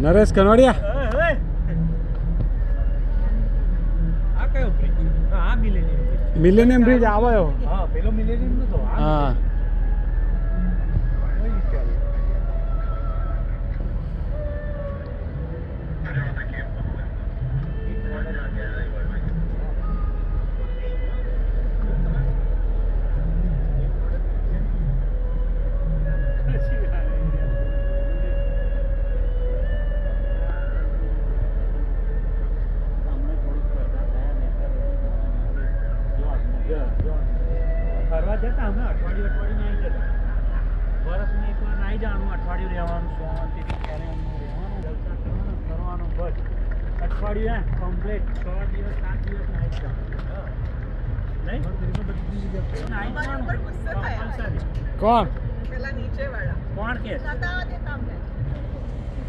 નરેશ કનોડિયા આ કયો બ્રિજ છે? આ મિલેનિયમ બ્રિજ. મિલેનિયમ બ્રિજ આવ્યો. હા પેલો મિલેનિયમ નતો. હા ફરવા જતા અમે અઠવાડિયું નાઈ જતા. વર્ષમાં એકવાર નાઈ જવાનું, અઠવાડિયું રહેવાનું, શાંતિથી ક્યારે એમનું રહેવાનું, જલસા કરવાનું, ફરવાનું, બસ અઠવાડિયું કમ્પ્લીટ 6 દિવસ 7 દિવસ નાઈ જવાનું. નહીં નાઈ જવાનું ઉપર ગુસ્સે થયા. compulsory. કોણ પેલા નીચે વાળા કોણ કે નતા આવતે તમને